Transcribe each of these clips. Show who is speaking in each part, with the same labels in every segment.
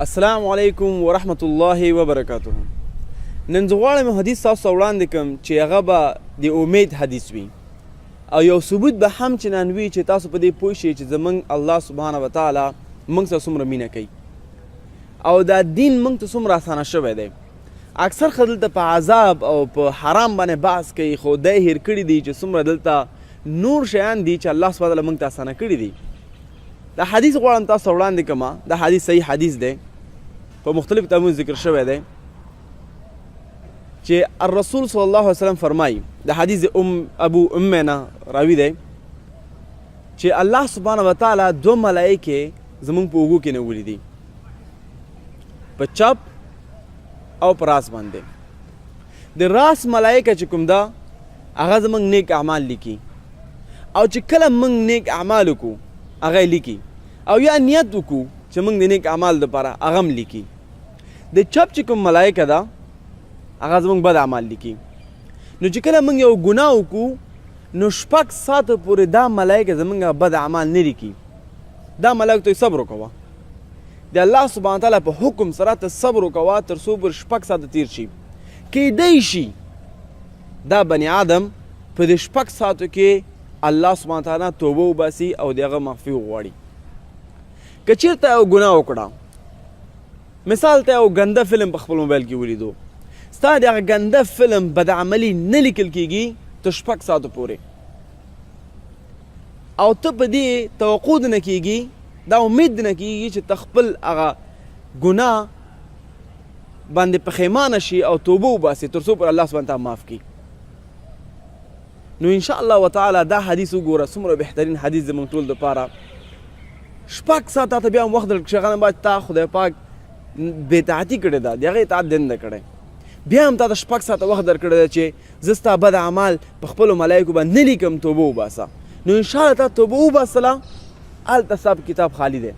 Speaker 1: السلام علیکم ورحمت الله وبرکاته. نن زه غواړم حدیث تاسو وړاندې کړم چې هغه به د امید حدیث وي او یو ثبوت به هم چنان وي چې تاسو په دې پوه شئ چې زموږ الله سبحانه وتعالی موږ سره څومره مینه کوي او دا دین موږ ته څومره اسانه شوی دی. اکثر خلک دلته په عذاب او په حرام باندې بحث کوي، خو دی هیر کړي دي چې څومره دلته نور شیان دي چې الله سبحانه وتعالی موږ ته اسانه کړي دي. دا حدیث غواړم تاسو وړاندې کړم. دا حدیث صحیح حدیث دی، په مختلف کتابونو ذکر شوی دی چې الرسول صلی الله علیه وسلم فرمایي، د حدیث ابو امنا راوي دی چې الله سبحانه وتعالی دو ملائکې زمونږ په اوږو کې نیولي دي، په چپ او په راس باندې. د راس ملائکه چې کوم ده هغه زمونږ نیک اعمال لیکي، او چې کله موږ نیک اعمال وکړو هغه لیکي، او یا نیت وکړو چې موږ د نیک اعمال دپاره هغه هم لیکي. د چپ چې کوم ملائکه ده هغه زموږ بد اعمال لیکي. نو چې کله موږ یو ګناه وکړو نو 6 ساعته پورې دا ملائکه زموږ بد اعمال نه لیکي. دا ملائکه ته صبر وکوه، د الله سبحانه تعالی په حکم سره ته صبر وکوه تر څو پورې 6 ساعته تیر شي. کیدای شي دا بني آدم په دې 6 ساعتو کې الله سبحانه تعالی توبه وباسي او د هغه معافي وغواړي. که چېرته یو ګناه وکړه، مثال ته یو ګنده فلم په خپل موبایل کې ولیدو، ستا د هغه ګنده فلم بدعملي نه لیکل کېږي تر 6 ساعتو پورې، او ته په دې توقع نه کېږي، دا امید نه کېږي چې ته خپل هغه ګناه باندې پښیمانه شي او توبه وباسي تر څو پورې الله سبحانه تعالی معاف کړي. نو ان شاء الله وتعالی دا حدیث وګوره، څومره بهترین حدیث زموږ ټول دپاره. 6 ساعته ته بیا هم وخت درکړي هغه نه بعد تا خدای پاک بېطاعتي کړې ده، د هغې اطاعت دې نه ده کړی، بیا هم تا ته 6 ساعته وخت درکړی ده چې زه ستا بد اعمال په خپلو ملایکو باندې نه لیکم، توبه وباسه. نو انشاءالله تا توبه وباسله، هلته ستا کتاب خالی دی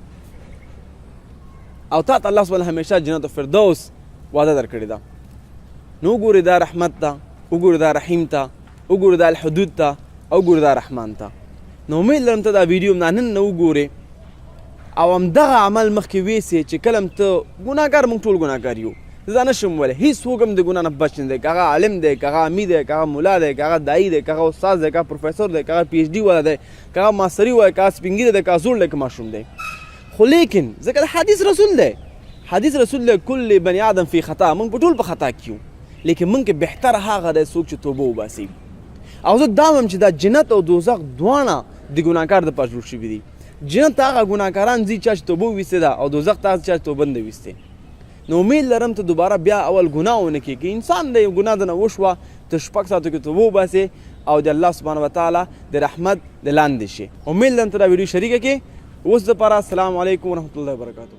Speaker 1: او تا ته الله سبحانه همیشه جنت الفردوس وعده درکړې ده. نو وګورې دا رحمت ته، وګورې دا رحیم ته، وګورې دا الحدود ته، او وګورې دا رحمان ته. نو امید لرم ته دا ویډیو نن نه وګورې او همدغه عمل مخکې ویسې چې کله هم ته ګناهګار، موږ ټول ګناهګار یو، زه نشم ویلی هېڅوک هم د ګناه نه بچ نه دی، که هغه عالم دی، که هغه امي دی، که هغه ملا دی، که هغه دایي دی، که هغه استاد دی، که هغه پروفیسور دی، که هغه پی ایچ ډي والا دی، که هغه ماستري وایي، که هغه سپین ږیری دی، که هغه زوړ دی، که ماشوم دی. خو لیکن ځکه د حدیث رسول دی، حدیث رسول دی کل بني آدم فی خطا، موږ په ټول په خطا کې یو، لیکن موږ کې بهتره هغه دی څوک چې توبه وباسي. او زه دا وایم چې دا جنت او دوزخ دواړه د ګناهګار دپاره جوړ شوي دي. جنت ته هغه ګناهګاران ځي چا چې توبه وویستې ده، او دوزخ ته هغه چا چې توبه نه ده ویستې. نو امید لرم ته دوباره بیا اول ګناه ونه کړي، که انسان دی ګناه دنه وشوه ته 6 ساعتو کې توبه وباسې او د الله سبحانه وتعالی د رحمت د لاندې شي. امید لرم ته دا ویډیو شریکه کړې. اوس دپاره السلام علیکم ورحمت الله وبرکاتو.